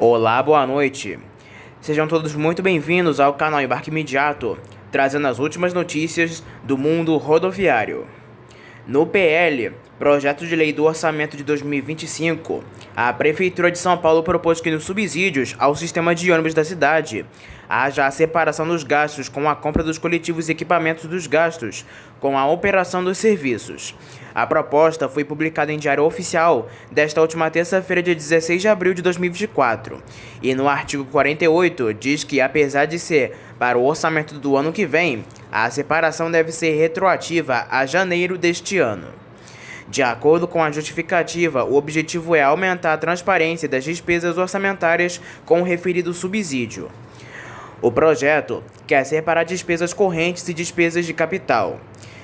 Olá, boa noite. Sejam todos muito bem-vindos ao canal Embarque Imediato, trazendo as últimas notícias do mundo rodoviário. No PL, Projeto de Lei do Orçamento de 2025, a Prefeitura de São Paulo propôs que nos subsídios ao sistema de ônibus da cidade haja a separação dos gastos com a compra dos coletivos e equipamentos dos gastos com a operação dos serviços. A proposta foi publicada em Diário Oficial desta última terça-feira, dia 16 de abril de 2024, e no artigo 48 diz que, apesar de ser para o orçamento do ano que vem, a separação deve ser retroativa a janeiro deste ano. De acordo com a justificativa, o objetivo é aumentar a transparência das despesas orçamentárias com o referido subsídio. O projeto quer separar despesas correntes e despesas de capital.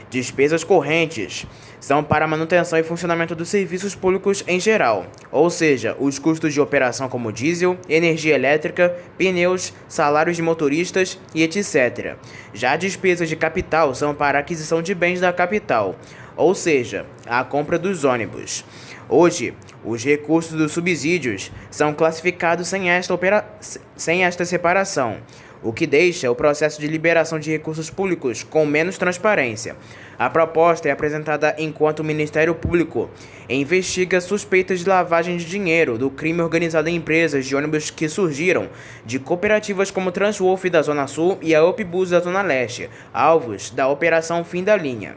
Despesas correntes são para a manutenção e funcionamento dos serviços públicos em geral, ou seja, os custos de operação como diesel, energia elétrica, pneus, salários de motoristas e etc. Já despesas de capital são para a aquisição de bens da capital, ou seja, a compra dos ônibus. Hoje, os recursos dos subsídios são classificados sem esta separação, o que deixa o processo de liberação de recursos públicos com menos transparência. A proposta é apresentada enquanto o Ministério Público investiga suspeitas de lavagem de dinheiro do crime organizado em empresas de ônibus que surgiram de cooperativas como Transwolf da Zona Sul e a Upbus da Zona Leste, alvos da Operação Fim da Linha.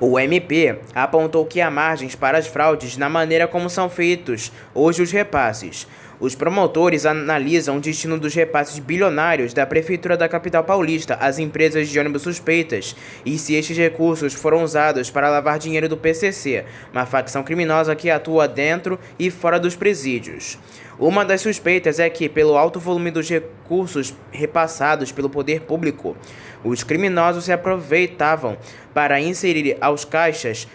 O MP apontou que há margens para as fraudes na maneira como são feitos hoje os repasses. Os promotores analisam o destino dos repasses bilionários da Prefeitura da capital paulista às empresas de ônibus suspeitas e se estes recursos foram usados para lavar dinheiro do PCC, uma facção criminosa que atua dentro e fora dos presídios. Uma das suspeitas é que, pelo alto volume dos recursos repassados pelo poder público, os criminosos se aproveitavam para inserir aos caixas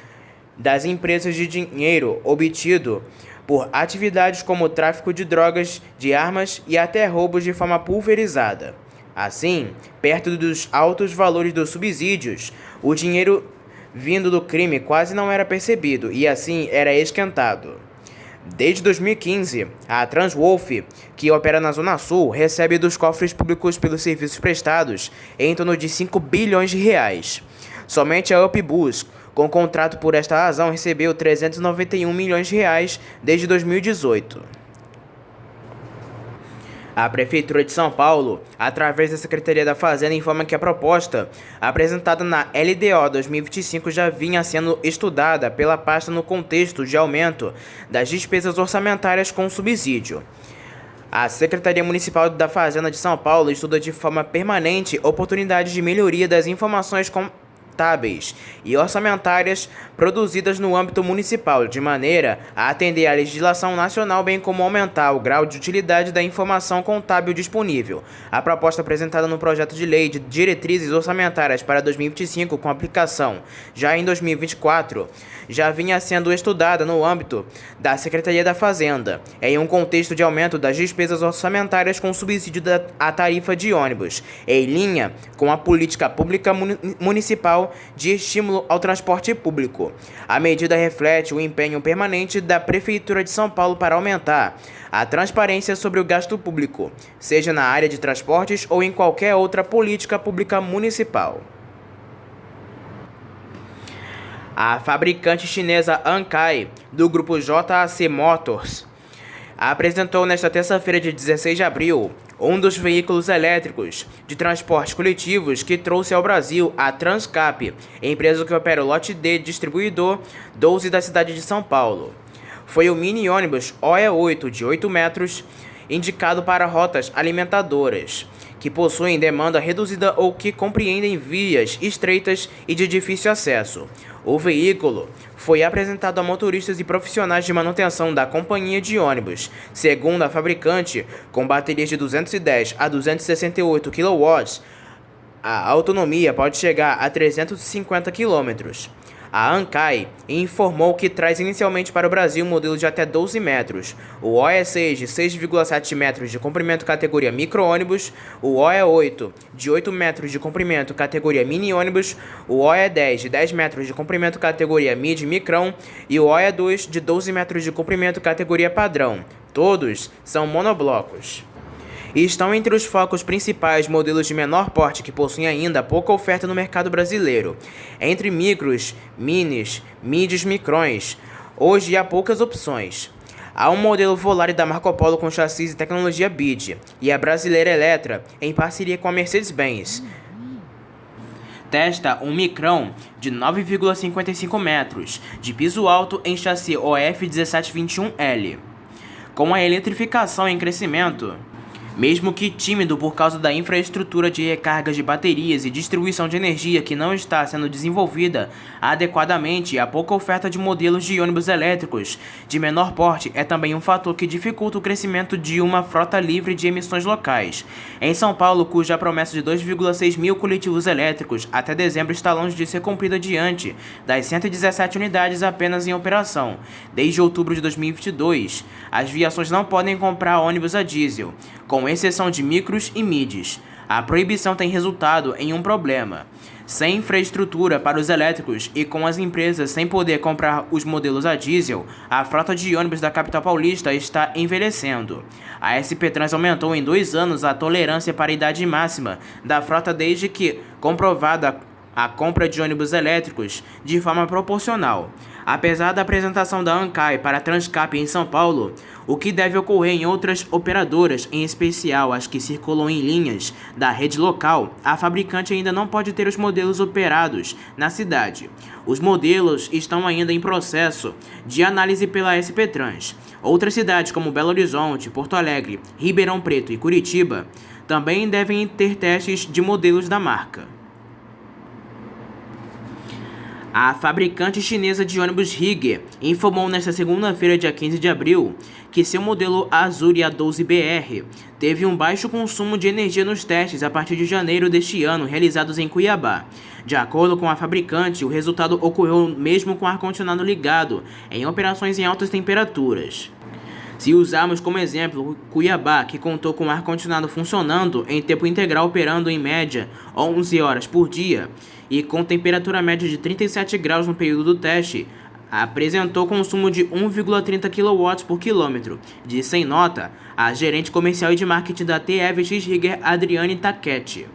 das empresas de dinheiro obtido por atividades como tráfico de drogas, de armas e até roubos de forma pulverizada. Assim, perto dos altos valores dos subsídios, o dinheiro vindo do crime quase não era percebido e assim era esquentado. Desde 2015, a Transwolf, que opera na Zona Sul, recebe dos cofres públicos pelos serviços prestados em torno de 5 bilhões de reais. Somente a Upbus, com contrato por esta razão, recebeu 391 milhões de reais desde 2018. A Prefeitura de São Paulo, através da Secretaria da Fazenda, informa que a proposta apresentada na LDO 2025 já vinha sendo estudada pela pasta no contexto de aumento das despesas orçamentárias com subsídio. A Secretaria Municipal da Fazenda de São Paulo estuda de forma permanente oportunidades de melhoria das informações contábeis e orçamentárias produzidas no âmbito municipal, de maneira a atender à legislação nacional, bem como aumentar o grau de utilidade da informação contábil disponível. A proposta apresentada no projeto de lei de diretrizes orçamentárias para 2025, com aplicação já em 2024, já vinha sendo estudada no âmbito da Secretaria da Fazenda, em um contexto de aumento das despesas orçamentárias com subsídio à tarifa de ônibus, em linha com a política pública municipal de estímulo ao transporte público. A medida reflete o empenho permanente da Prefeitura de São Paulo para aumentar a transparência sobre o gasto público, seja na área de transportes ou em qualquer outra política pública municipal. A fabricante chinesa Ankai, do grupo JAC Motors, apresentou nesta terça-feira, de 16 de abril, um dos veículos elétricos de transportes coletivos que trouxe ao Brasil a Transcap, empresa que opera o lote D distribuidor 12 da cidade de São Paulo. Foi o mini ônibus OE8 de 8 metros, indicado para rotas alimentadoras, que possuem demanda reduzida ou que compreendem vias estreitas e de difícil acesso. O veículo foi apresentado a motoristas e profissionais de manutenção da companhia de ônibus, segundo a fabricante, com baterias de 210 a 268 kW, a autonomia pode chegar a 350 km. A Ankai informou que traz inicialmente para o Brasil um modelo de até 12 metros, o OE6 de 6,7 metros de comprimento categoria micro-ônibus, o OE8 de 8 metros de comprimento categoria mini-ônibus, o OE10 de 10 metros de comprimento categoria mid-micrão e o OE2 de 12 metros de comprimento categoria padrão. Todos são monoblocos. E estão entre os focos principais modelos de menor porte que possuem ainda pouca oferta no mercado brasileiro. Entre micros, minis, mídios, micrões, hoje há poucas opções. Há um modelo Volare da Marco Polo com chassi e tecnologia BID, e a brasileira Eletra, em parceria com a Mercedes-Benz, testa um micrão de 9,55 metros, de piso alto em chassi OF 1721L. Com a eletrificação em crescimento, mesmo que tímido por causa da infraestrutura de recarga de baterias e distribuição de energia que não está sendo desenvolvida adequadamente, a pouca oferta de modelos de ônibus elétricos de menor porte é também um fator que dificulta o crescimento de uma frota livre de emissões locais. Em São Paulo, cuja promessa de 2,6 mil coletivos elétricos até dezembro está longe de ser cumprida diante das 117 unidades apenas em operação. Desde outubro de 2022, as viações não podem comprar ônibus a diesel, com exceção de micros e midis. A proibição tem resultado em um problema. Sem infraestrutura para os elétricos e com as empresas sem poder comprar os modelos a diesel, a frota de ônibus da capital paulista está envelhecendo. A SP Trans aumentou em 2 anos a tolerância para a idade máxima da frota desde que comprovada a compra de ônibus elétricos de forma proporcional. Apesar da apresentação da ANCAI para a Transcap em São Paulo, o que deve ocorrer em outras operadoras, em especial as que circulam em linhas da rede local, a fabricante ainda não pode ter os modelos operados na cidade. Os modelos estão ainda em processo de análise pela SP Trans. Outras cidades como Belo Horizonte, Porto Alegre, Ribeirão Preto e Curitiba também devem ter testes de modelos da marca. A fabricante chinesa de ônibus Higge informou nesta segunda-feira, dia 15 de abril, que seu modelo Azuri A12BR teve um baixo consumo de energia nos testes a partir de janeiro deste ano realizados em Cuiabá. De acordo com a fabricante, o resultado ocorreu mesmo com o ar-condicionado ligado em operações em altas temperaturas. Se usarmos como exemplo Cuiabá, que contou com o ar-condicionado funcionando em tempo integral operando em média 11 horas por dia e com temperatura média de 37 graus no período do teste, apresentou consumo de 1,30 kW por quilômetro, disse em nota a gerente comercial e de marketing da TFX Higge, Adriane Taquetti.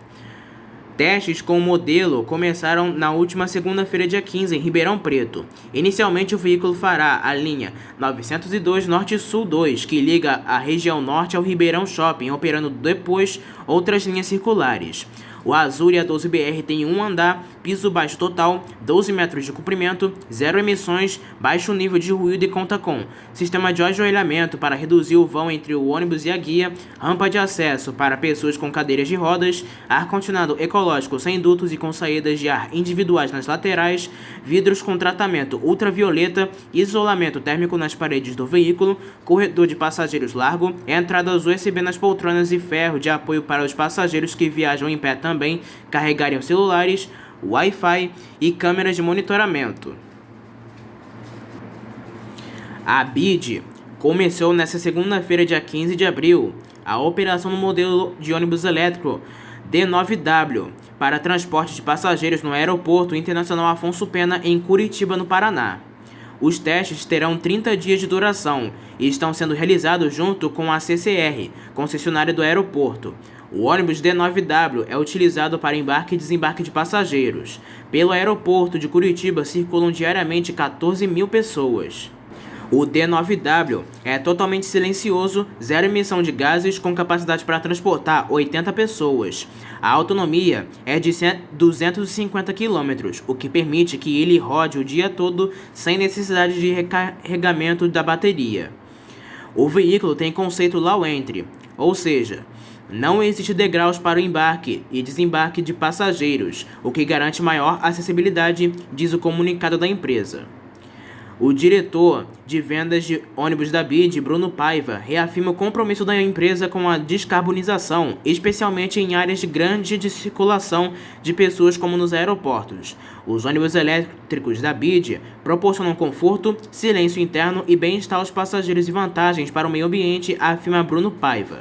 Testes com o modelo começaram na última segunda-feira, dia 15, em Ribeirão Preto. Inicialmente, o veículo fará a linha 902 Norte-Sul 2, que liga a região norte ao Ribeirão Shopping, operando depois outras linhas circulares. O Azuri A12BR tem um andar, piso baixo total, 12 metros de comprimento, 0 emissões, baixo nível de ruído e conta com sistema de ajoelhamento para reduzir o vão entre o ônibus e a guia, rampa de acesso para pessoas com cadeiras de rodas, ar-condicionado ecológico sem dutos e com saídas de ar individuais nas laterais, vidros com tratamento ultravioleta, isolamento térmico nas paredes do veículo, corredor de passageiros largo, entradas USB nas poltronas e ferro de apoio para os passageiros que viajam em pé também carregarem os celulares, Wi-Fi e câmeras de monitoramento. A BID começou nesta segunda-feira, dia 15 de abril, a operação no modelo de ônibus elétrico D9W para transporte de passageiros no Aeroporto Internacional Afonso Pena, em Curitiba, no Paraná. Os testes terão 30 dias de duração e estão sendo realizados junto com a CCR, concessionária do aeroporto. O ônibus D9W é utilizado para embarque e desembarque de passageiros. Pelo aeroporto de Curitiba circulam diariamente 14 mil pessoas. O D9W é totalmente silencioso, zero emissão de gases, com capacidade para transportar 80 pessoas. A autonomia é de 250 km, o que permite que ele rode o dia todo sem necessidade de recarregamento da bateria. O veículo tem conceito low entry, ou seja, não existe degraus para o embarque e desembarque de passageiros, o que garante maior acessibilidade, diz o comunicado da empresa. O diretor de vendas de ônibus da BID, Bruno Paiva, reafirma o compromisso da empresa com a descarbonização, especialmente em áreas de grande circulação de pessoas como nos aeroportos. Os ônibus elétricos da BID proporcionam conforto, silêncio interno e bem-estar aos passageiros e vantagens para o meio ambiente, afirma Bruno Paiva.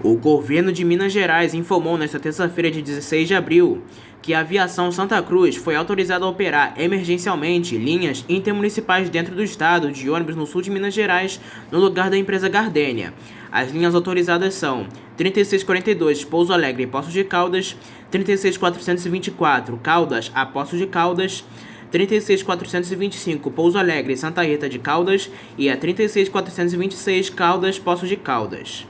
O governo de Minas Gerais informou nesta terça-feira de 16 de abril que a Aviação Santa Cruz foi autorizada a operar emergencialmente linhas intermunicipais dentro do estado de ônibus no sul de Minas Gerais, no lugar da empresa Gardenia. As linhas autorizadas são 3642 Pouso Alegre e Poços de Caldas, 36424 Caldas a Poços de Caldas, 36425 Pouso Alegre e Santa Rita de Caldas e a 36426 Caldas Poços de Caldas.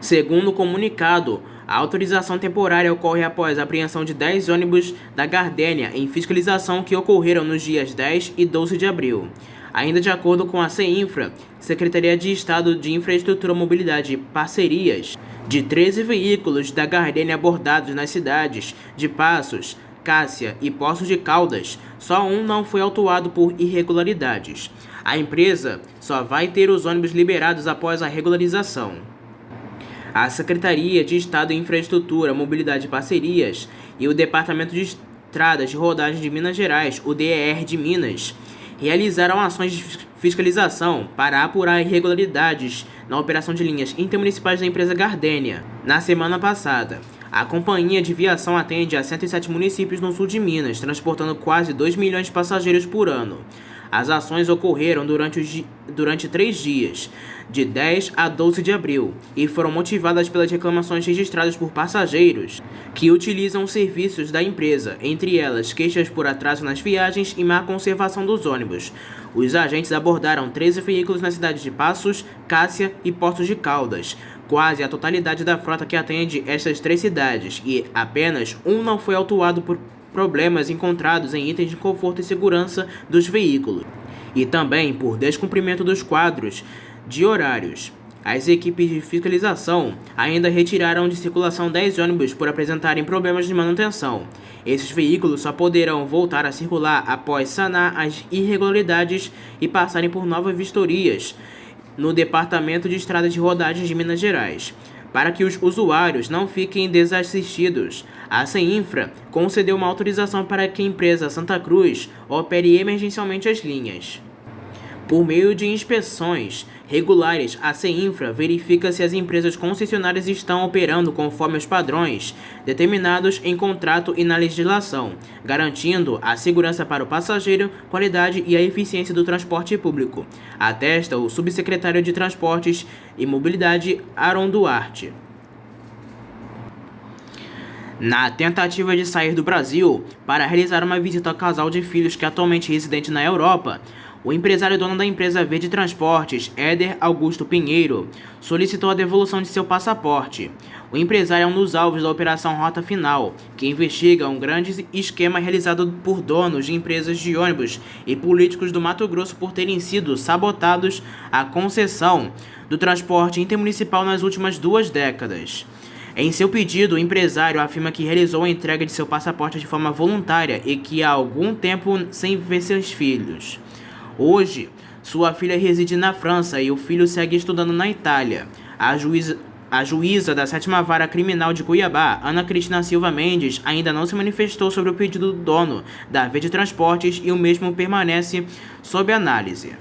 Segundo o comunicado, a autorização temporária ocorre após a apreensão de 10 ônibus da Gardenia em fiscalização que ocorreram nos dias 10 e 12 de abril. Ainda de acordo com a CEINFRA, Secretaria de Estado de Infraestrutura, Mobilidade e Parcerias, de 13 veículos da Gardenia abordados nas cidades de Passos, Cássia e Poços de Caldas, só um não foi autuado por irregularidades. A empresa só vai ter os ônibus liberados após a regularização. A Secretaria de Estado de Infraestrutura, Mobilidade e Parcerias e o Departamento de Estradas de Rodagem de Minas Gerais, o DER de Minas, realizaram ações de fiscalização para apurar irregularidades na operação de linhas intermunicipais da empresa Gardenia. Na semana passada, a companhia de viação atende a 107 municípios no sul de Minas, transportando quase 2 milhões de passageiros por ano. As ações ocorreram durante 3 dias, de 10 a 12 de abril, e foram motivadas pelas reclamações registradas por passageiros que utilizam os serviços da empresa, entre elas queixas por atraso nas viagens e má conservação dos ônibus. Os agentes abordaram 13 veículos nas cidades de Passos, Cássia e Poços de Caldas, quase a totalidade da frota que atende estas 3 cidades, e apenas um não foi autuado por problemas encontrados em itens de conforto e segurança dos veículos, e também por descumprimento dos quadros de horários. As equipes de fiscalização ainda retiraram de circulação 10 ônibus por apresentarem problemas de manutenção. Esses veículos só poderão voltar a circular após sanar as irregularidades e passarem por novas vistorias no Departamento de Estradas de Rodagem de Minas Gerais. Para que os usuários não fiquem desassistidos, a CEINFRA concedeu uma autorização para que a empresa Santa Cruz opere emergencialmente as linhas. Por meio de inspeções regulares, a CEINFRA verifica se as empresas concessionárias estão operando conforme os padrões determinados em contrato e na legislação, garantindo a segurança para o passageiro, qualidade e a eficiência do transporte público, atesta o subsecretário de Transportes e Mobilidade, Aron Duarte. Na tentativa de sair do Brasil para realizar uma visita ao casal de filhos que é atualmente residente na Europa, o empresário dono da empresa Verde Transportes, Éder Augusto Pinheiro, solicitou a devolução de seu passaporte. O empresário é um dos alvos da Operação Rota Final, que investiga um grande esquema realizado por donos de empresas de ônibus e políticos do Mato Grosso por terem sido sabotados a concessão do transporte intermunicipal nas últimas 2 décadas. Em seu pedido, o empresário afirma que realizou a entrega de seu passaporte de forma voluntária e que há algum tempo sem ver seus filhos. Hoje, sua filha reside na França e o filho segue estudando na Itália. A juíza da 7ª Vara Criminal de Cuiabá, Ana Cristina Silva Mendes, ainda não se manifestou sobre o pedido do dono da Verde Transportes e o mesmo permanece sob análise.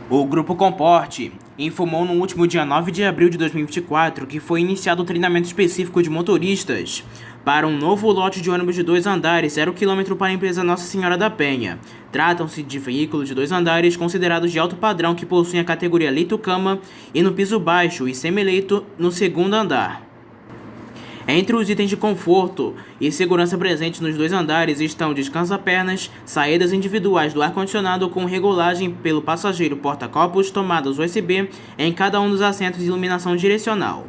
O Grupo Comporte informou no último dia 9 de abril de 2024 que foi iniciado o treinamento específico de motoristas para um novo lote de ônibus de 2 andares 0 km para a empresa Nossa Senhora da Penha. Tratam-se de veículos de 2 andares considerados de alto padrão que possuem a categoria leito-cama e no piso baixo e semi-leito no 2º andar. Entre os itens de conforto e segurança presentes nos 2 andares estão descansa-pernas, saídas individuais do ar-condicionado com regulagem pelo passageiro, porta-copos, tomadas USB em cada um dos assentos e iluminação direcional.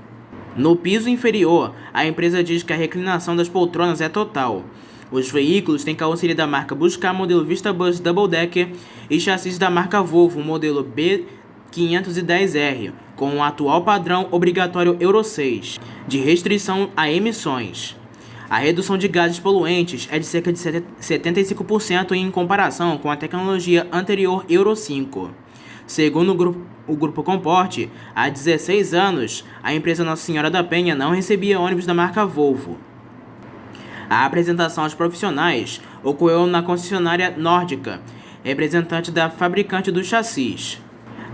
No piso inferior, a empresa diz que a reclinação das poltronas é total. Os veículos têm carroceria da marca Buscar, modelo Vista Bus Double Decker, e chassis da marca Volvo, modelo B510R, com o atual padrão obrigatório Euro 6, de restrição a emissões. A redução de gases poluentes é de cerca de 75% em comparação com a tecnologia anterior Euro 5. Segundo o Grupo Comporte, há 16 anos, a empresa Nossa Senhora da Penha não recebia ônibus da marca Volvo. A apresentação aos profissionais ocorreu na concessionária Nórdica, representante da fabricante do chassis.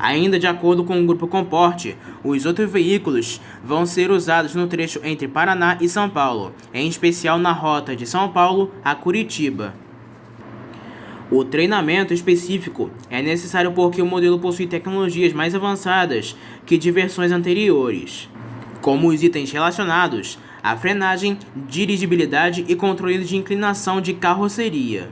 Ainda de acordo com o Grupo Comporte, os outros veículos vão ser usados no trecho entre Paraná e São Paulo, em especial na rota de São Paulo a Curitiba. O treinamento específico é necessário porque o modelo possui tecnologias mais avançadas que de versões anteriores, como os itens relacionados à frenagem, dirigibilidade e controle de inclinação de carroceria.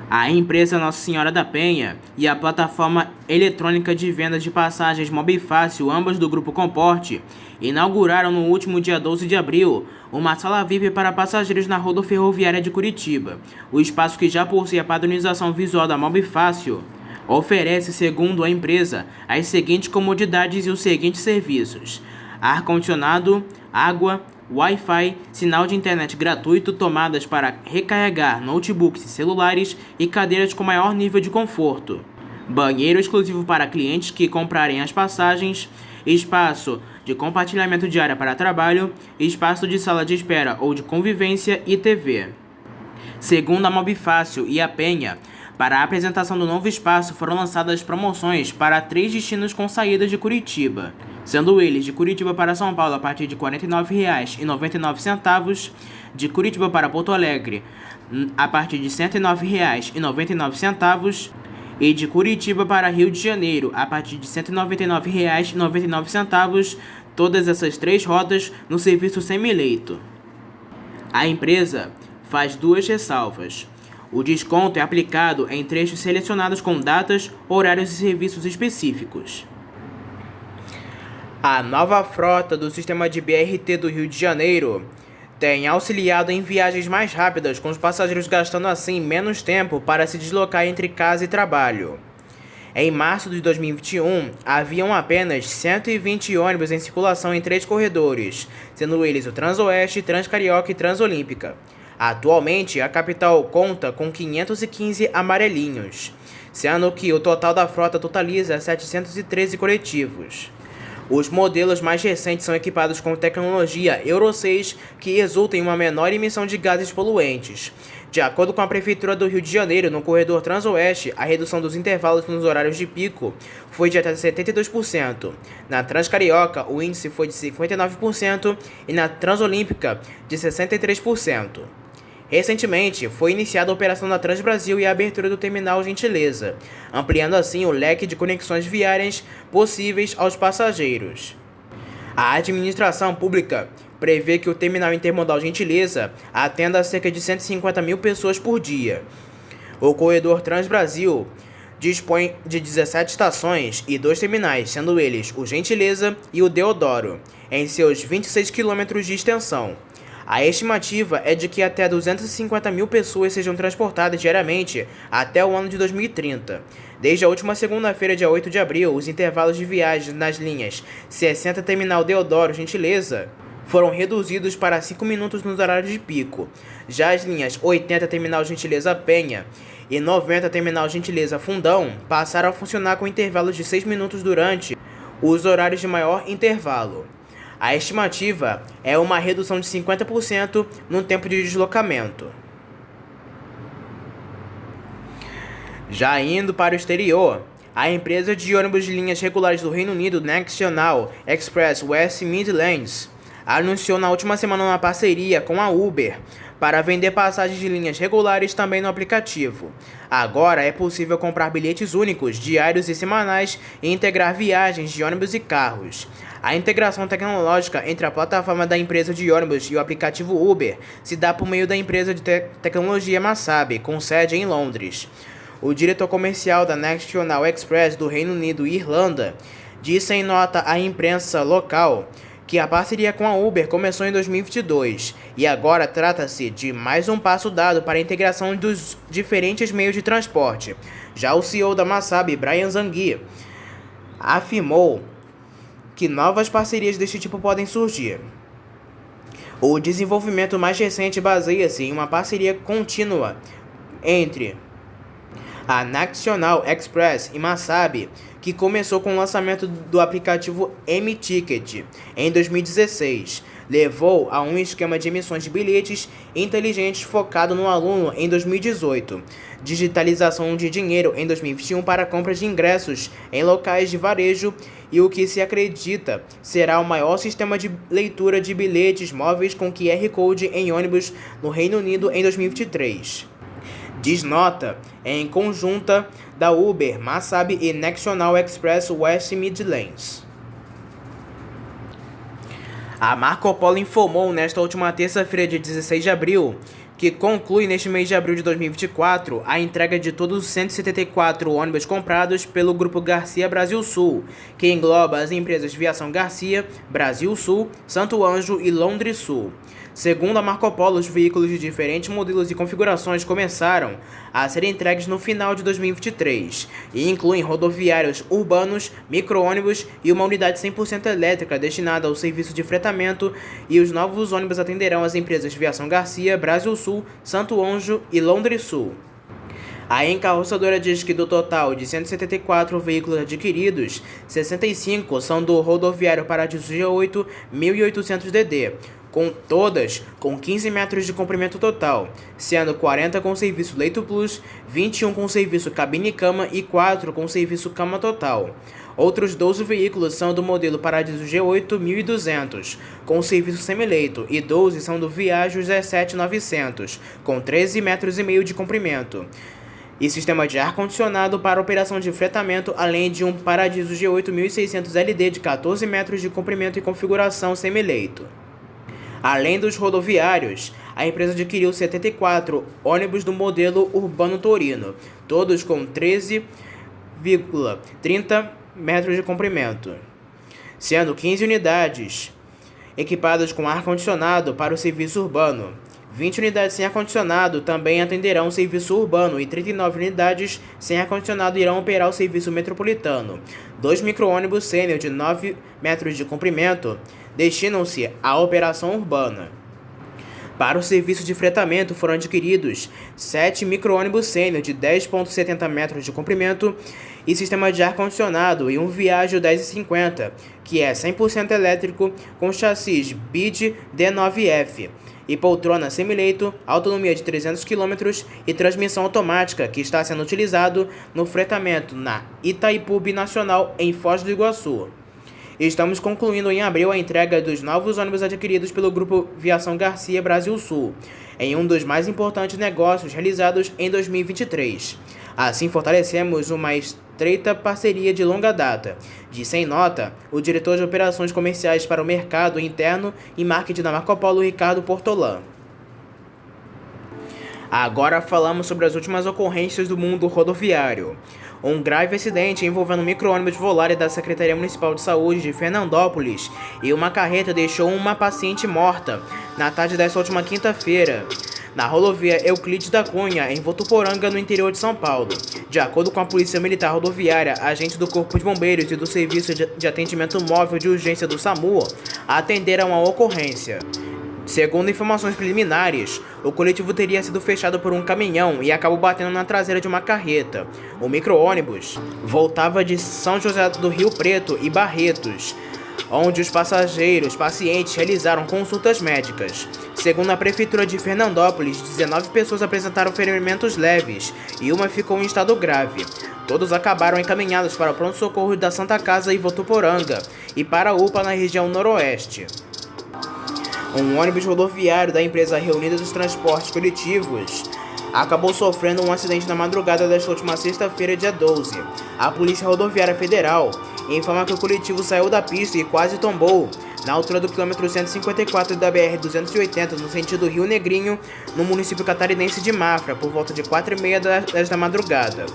A empresa Nossa Senhora da Penha e a plataforma eletrônica de venda de passagens Mobifácil, ambas do Grupo Comporte, inauguraram no último dia 12 de abril uma sala VIP para passageiros na rodoferroviária de Curitiba. O espaço, que já possui a padronização visual da Mobifácil, oferece, segundo a empresa, as seguintes comodidades e os seguintes serviços: ar-condicionado, água, Wi-Fi, sinal de internet gratuito, tomadas para recarregar notebooks e celulares e cadeiras com maior nível de conforto, banheiro exclusivo para clientes que comprarem as passagens, espaço de compartilhamento de área para trabalho, espaço de sala de espera ou de convivência e TV. Segundo a Mobifácil e a Penha, para a apresentação do novo espaço foram lançadas promoções para 3 destinos com saída de Curitiba, sendo eles de Curitiba para São Paulo a partir de R$ 49,99, de Curitiba para Porto Alegre a partir de R$ 109,99 e de Curitiba para Rio de Janeiro a partir de R$ 199,99, todas essas 3 rotas no serviço semileito. A empresa faz 2 ressalvas. O desconto é aplicado em trechos selecionados com datas, horários e serviços específicos. A nova frota do sistema de BRT do Rio de Janeiro tem auxiliado em viagens mais rápidas, com os passageiros gastando assim menos tempo para se deslocar entre casa e trabalho. Em março de 2021, haviam apenas 120 ônibus em circulação em 3 corredores, sendo eles o Transoeste, Transcarioca e Transolímpica. Atualmente, a capital conta com 515 amarelinhos, sendo que o total da frota totaliza 713 coletivos. Os modelos mais recentes são equipados com tecnologia Euro 6, que resulta em uma menor emissão de gases poluentes. De acordo com a Prefeitura do Rio de Janeiro, no corredor Transoeste, a redução dos intervalos nos horários de pico foi de até 72%. Na Transcarioca, o índice foi de 59% e na Transolímpica, de 63%. Recentemente, foi iniciada a operação da Transbrasil e a abertura do terminal Gentileza, ampliando assim o leque de conexões viárias possíveis aos passageiros. A administração pública prevê que o terminal intermodal Gentileza atenda a cerca de 150 mil pessoas por dia. O corredor Transbrasil dispõe de 17 estações e 2 terminais, sendo eles o Gentileza e o Deodoro, em seus 26 quilômetros de extensão. A estimativa é de que até 250 mil pessoas sejam transportadas diariamente até o ano de 2030. Desde a última segunda-feira, dia 8 de abril, os intervalos de viagem nas linhas 60 Terminal Deodoro Gentileza foram reduzidos para 5 minutos nos horários de pico. Já as linhas 80 Terminal Gentileza Penha e 90 Terminal Gentileza Fundão passaram a funcionar com intervalos de 6 minutos durante os horários de maior intervalo. A estimativa é uma redução de 50% no tempo de deslocamento. Já indo para o exterior, a empresa de ônibus de linhas regulares do Reino Unido, National Express West Midlands, anunciou na última semana uma parceria com a Uber para vender passagens de linhas regulares também no aplicativo. Agora é possível comprar bilhetes únicos, diários e semanais e integrar viagens de ônibus e carros. A integração tecnológica entre a plataforma da empresa de ônibus e o aplicativo Uber se dá por meio da empresa de tecnologia Masabi, com sede em Londres. O diretor comercial da National Express do Reino Unido e Irlanda disse em nota à imprensa local que a parceria com a Uber começou em 2022 e agora trata-se de mais um passo dado para a integração dos diferentes meios de transporte. Já o CEO da Masabi, Brian Zanghi, afirmou que novas parcerias deste tipo podem surgir. O desenvolvimento mais recente baseia-se em uma parceria contínua entre a National Express e Masabi, que começou com o lançamento do aplicativo M-Ticket em 2016. levou a um esquema de emissões de bilhetes inteligentes focado no aluno em 2018, digitalização de dinheiro em 2021 para compra de ingressos em locais de varejo e o que se acredita será o maior sistema de leitura de bilhetes móveis com QR Code em ônibus no Reino Unido em 2023. Diz nota em conjunta da Uber, Massab e National Express West Midlands. A Marco Polo informou nesta última terça-feira, dia 16 de abril, que conclui neste mês de abril de 2024 a entrega de todos os 174 ônibus comprados pelo Grupo Garcia Brasil Sul, que engloba as empresas Viação Garcia, Brasil Sul, Santo Anjo e Londres Sul. Segundo a Marco Polo, os veículos de diferentes modelos e configurações começaram a ser entregues no final de 2023 e incluem rodoviários urbanos, micro-ônibus e uma unidade 100% elétrica destinada ao serviço de fretamento, e os novos ônibus atenderão as empresas Viação Garcia, Brasil Sul, Santo Anjo e Londres Sul. A encarroçadora diz que do total de 174 veículos adquiridos, 65 são do rodoviário Paradiso G8 1800DD, todas com 15 metros de comprimento total, sendo 40 com serviço Leito Plus, 21 com serviço cabine e cama e 4 com serviço cama total. Outros 12 veículos são do modelo Paradiso G8 1200, com serviço semileito, e 12 são do Viaggio G7 900, com 13 metros e meio de comprimento e sistema de ar-condicionado para operação de fretamento, além de um Paradiso G8 1600 LD de 14 metros de comprimento e configuração semileito. Além dos rodoviários, a empresa adquiriu 74 ônibus do modelo Urbano Torino, todos com 13,30 metros de comprimento, sendo 15 unidades equipadas com ar-condicionado para o serviço urbano. 20 unidades sem ar-condicionado também atenderão o serviço urbano e 39 unidades sem ar-condicionado irão operar o serviço metropolitano. 2 micro-ônibus sênior de 9 metros de comprimento destinam-se à operação urbana. Para o serviço de fretamento foram adquiridos 7 micro-ônibus sênior de 10,70 metros de comprimento e sistema de ar-condicionado e um Viaggio 1050, que é 100% elétrico com chassis BID D9F e poltrona semileito, autonomia de 300 km e transmissão automática, que está sendo utilizado no fretamento na Itaipu Binacional em Foz do Iguaçu. Estamos concluindo em abril a entrega dos novos ônibus adquiridos pelo Grupo Viação Garcia Brasil Sul, em um dos mais importantes negócios realizados em 2023. Assim, fortalecemos uma estreita parceria de longa data, disse em nota o diretor de operações comerciais para o mercado interno e marketing da Marco Polo, Ricardo Portolan. Agora falamos sobre as últimas ocorrências do mundo rodoviário. Um grave acidente envolvendo um micro-ônibus Volare da Secretaria Municipal de Saúde de Fernandópolis e uma carreta deixou uma paciente morta na tarde desta última quinta-feira, na rodovia Euclides da Cunha, em Votuporanga, no interior de São Paulo. De acordo com a Polícia Militar Rodoviária, agentes do Corpo de Bombeiros e do Serviço de Atendimento Móvel de Urgência do SAMU atenderam a ocorrência. Segundo informações preliminares, o coletivo teria sido fechado por um caminhão e acabou batendo na traseira de uma carreta. O micro-ônibus voltava de São José do Rio Preto e Barretos, onde os pacientes realizaram consultas médicas. Segundo a Prefeitura de Fernandópolis, 19 pessoas apresentaram ferimentos leves e uma ficou em estado grave. Todos acabaram encaminhados para o pronto-socorro da Santa Casa e Votuporanga e para a UPA na região noroeste. Um ônibus rodoviário da empresa Reunida dos Transportes Coletivos acabou sofrendo um acidente na madrugada desta última sexta-feira, dia 12. A Polícia Rodoviária Federal informa que o coletivo saiu da pista e quase tombou na altura do quilômetro 154 da BR-280, no sentido Rio Negrinho, no município catarinense de Mafra, por volta de 4h30 da madrugada.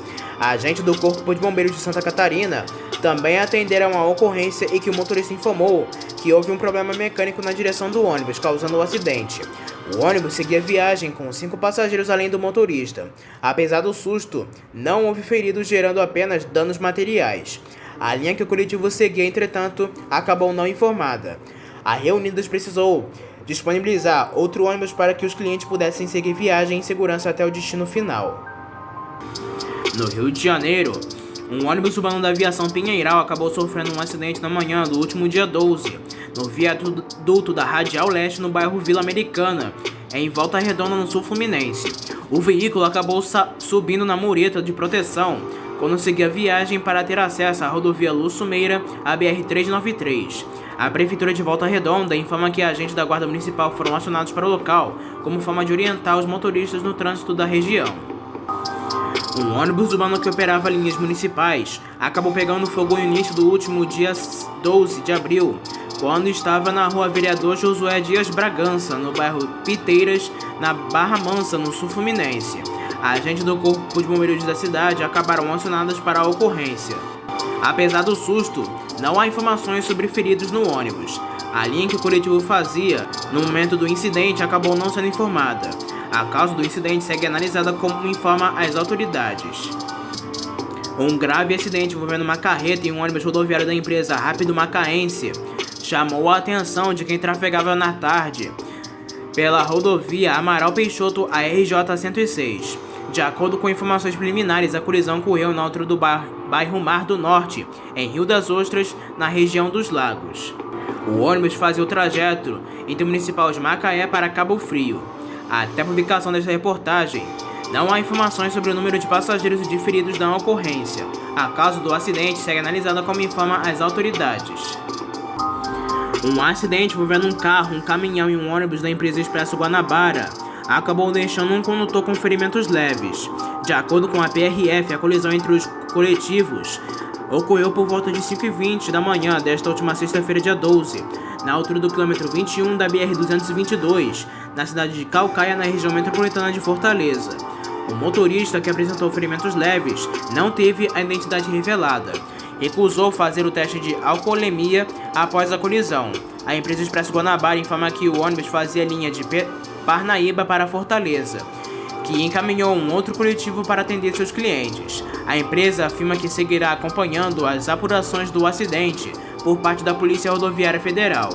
Agentes do Corpo de Bombeiros de Santa Catarina também atenderam a ocorrência e que o motorista informou que houve um problema mecânico na direção do ônibus, causando o acidente. O ônibus seguia viagem com 5 passageiros além do motorista. Apesar do susto, não houve feridos, gerando apenas danos materiais. A linha que o coletivo seguia, entretanto, acabou não informada. A Reunidas precisou disponibilizar outro ônibus para que os clientes pudessem seguir viagem em segurança até o destino final. No Rio de Janeiro, um ônibus urbano da aviação Pinheiral acabou sofrendo um acidente na manhã do último dia 12, no viaduto da Radial Leste no bairro Vila Americana, em Volta Redonda, no sul fluminense. O veículo acabou subindo na mureta de proteção quando seguia viagem para ter acesso à rodovia Lúcio Meira, a BR-393. A Prefeitura de Volta Redonda informa que agentes da Guarda Municipal foram acionados para o local como forma de orientar os motoristas no trânsito da região. Um ônibus urbano que operava linhas municipais acabou pegando fogo no início do último dia 12 de abril, quando estava na rua Vereador Josué Dias Bragança, no bairro Piteiras, na Barra Mansa, no sul fluminense. Agentes do Corpo de Bombeiros da cidade acabaram acionados para a ocorrência. Apesar do susto, não há informações sobre feridos no ônibus. A linha que o coletivo fazia no momento do incidente acabou não sendo informada. A causa do incidente segue analisada, como informa as autoridades. Um grave acidente envolvendo uma carreta e um ônibus rodoviário da empresa Rápido Macaense chamou a atenção de quem trafegava na tarde pela rodovia Amaral Peixoto, a RJ 106. De acordo com informações preliminares, a colisão ocorreu na altura do bairro Mar do Norte, em Rio das Ostras, na região dos Lagos. O ônibus fazia o trajeto intermunicipal de Macaé para Cabo Frio. Até a publicação desta reportagem, não há informações sobre o número de passageiros e de feridos na ocorrência. A causa do acidente segue analisada, como informam as autoridades. Um acidente envolvendo um carro, um caminhão e um ônibus da empresa Expresso Guanabara acabou deixando um condutor com ferimentos leves. De acordo com a PRF, a colisão entre os coletivos ocorreu por volta de 5h20 da manhã desta última sexta-feira, dia 12, na altura do quilômetro 21 da BR-222, na cidade de Caucaia, na região metropolitana de Fortaleza. O motorista, que apresentou ferimentos leves, não teve a identidade revelada. Recusou fazer o teste de alcoolemia após a colisão. A empresa Expresso Guanabara informa que o ônibus fazia a linha de Parnaíba para Fortaleza, que encaminhou um outro coletivo para atender seus clientes. A empresa afirma que seguirá acompanhando as apurações do acidente por parte da Polícia Rodoviária Federal.